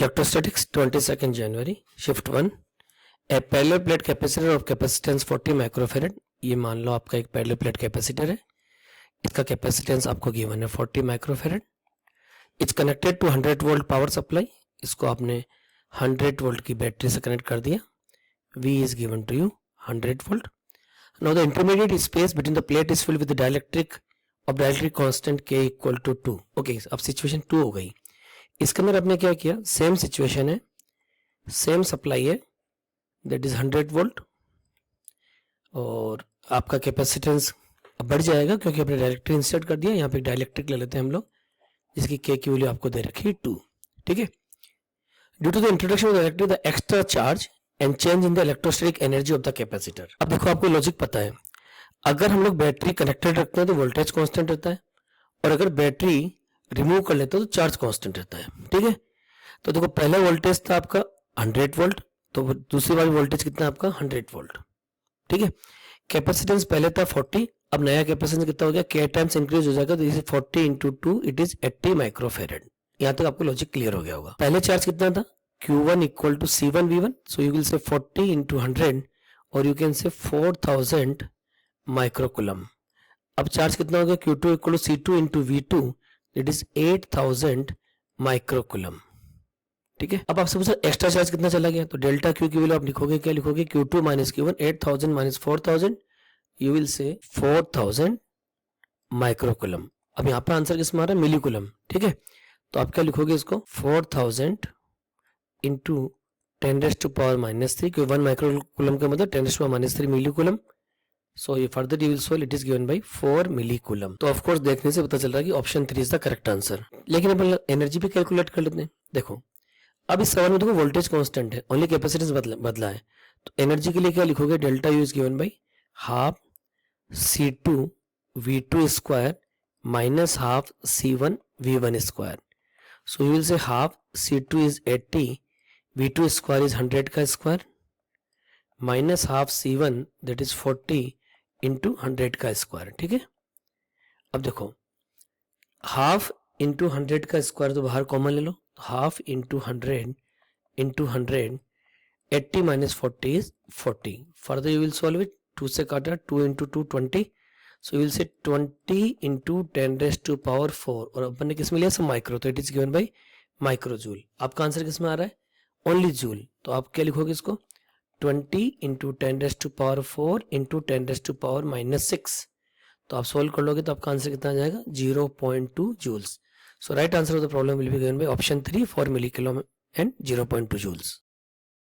Electrostatics 22nd January shift 1 a parallel plate capacitor of capacitance 40 microfarad. ये मान लो आपका एक पैरेलल प्लेट कैपेसिटर है, इसका कैपेसिटेंस आपको गिवन है 40 microfarad. It's connected to 100 volt power supply. इसको आपने 100 वोल्ट की बैटरी से कनेक्ट कर दिया। V is given to you 100 volt. Now the intermediate space between the plate is filled with the dielectric constant K equal to 2. Okay, अब situation 2 हो गई। इसके अंदर आपने क्या किया, सेम सिचुएशन है, सेम सप्लाई है, दैट इज 100 वोल्ट और आपका कैपेसिटेंस बढ़ जाएगा क्योंकि आपने डायरेक्ट्रिक इंसर्ट कर दिया। यहाँ पे डायलेक्ट्रिक ले लेते हैं हम लोग, जिसकी के की वैल्यू आपको दे रखी है 2। ठीक है, due to the introduction of electric the extra charge and change in the electrostatic energy of the capacitor. अब देखो, आपको लॉजिक पता है, अगर हम लोग बैटरी कनेक्टेड रखते हैं तो वोल्टेज कांस्टेंट रहता है, और अगर बैटरी रिमूव कर लेते हो तो चार्ज कांस्टेंट रहता है। ठीक है, तो देखो पहला वोल्टेज था आपका 100 वोल्ट, तो दूसरी वाली वोल्टेज कितना आपका 100 वोल्ट। ठीक है, कैपेसिटेंस पहले था 40, अब नया कैपेसिटेंस कितना हो गया, के टाइम्स इंक्रीज हो जाएगा, तो इसे 40 इंटू 2 इट इज 80 माइक्रोफेरेड। यहाँ तक आपको लॉजिक क्लियर हो गया होगा। पहले चार्ज कितना था, Q1 equal to C1 V1, so you will say 40 into 100 और यू कैन से 4000 माइक्रोकुलम। अब चार्ज कितना हो गया, Q2 equal to C2 into V2 it is 8000 microcoulomb. ठीक है, अब आपसे पूछा एक्स्ट्रा चार्ज कितना चला गया, तो डेल्टा क्यू की वैल्यू आप लिखोगे, क्या लिखोगे, Q2 minus Q1, 8000 minus 4000, you will से 4000 माइक्रोकुलम। अब यहाँ पे आंसर किस में आ रहा है, मिलीकुलम। ठीक है, तो आप क्या लिखोगे इसको, 4000 इंटू 10⁻⁻3, क्योंकि 1 माइक्रोकुलम का मतलब 10⁻⁻3 मिलीकुलम। सो ये further you will solve, it is given by 4 मिलीकुलम। तो ऑफ कोर्स देखने से पता चल रहा है कि option 3 is the correct answer. लेकिन अपन एनर्जी भी कैलकुलेट कर लेते हैं। देखो अब इस सवाल में देखो वोल्टेज कांस्टेंट है, ओनली कैपेसिटेंस बदला है, तो एनर्जी के लिए क्या लिखोगे, delta U is given by half C2 V2 square minus half C1 V1 square. So you will से half C2 is 80, V2 square is 100 का square, minus half C1 that is 40 into 100 का square. ठीक है, अब देखो half into 100 का square तो बाहर कॉमन ले लो, half into 100 into 100, 80 minus 40 is 40। Further you will solve it, 2 से काटा, 2 इंटू 2 20, सो यू विल से 20 इंटू 10⁻⁴, और अपन ने किस में लिया, सब माइक्रो, तो it is given by micro joule. आपका आंसर किस में आ रहा है, ओनली जूल, तो आप क्या लिखोगे इसको, 20 इंटू 10⁻⁴ इंटू 10⁻⁻6। तो आप सोल्व कर लोगे तो आपका आंसर कितना आ जाएगा, 0.2 joules. So right answer of the problem will be given by option 3, 4 millicoulomb and 0.2 joules.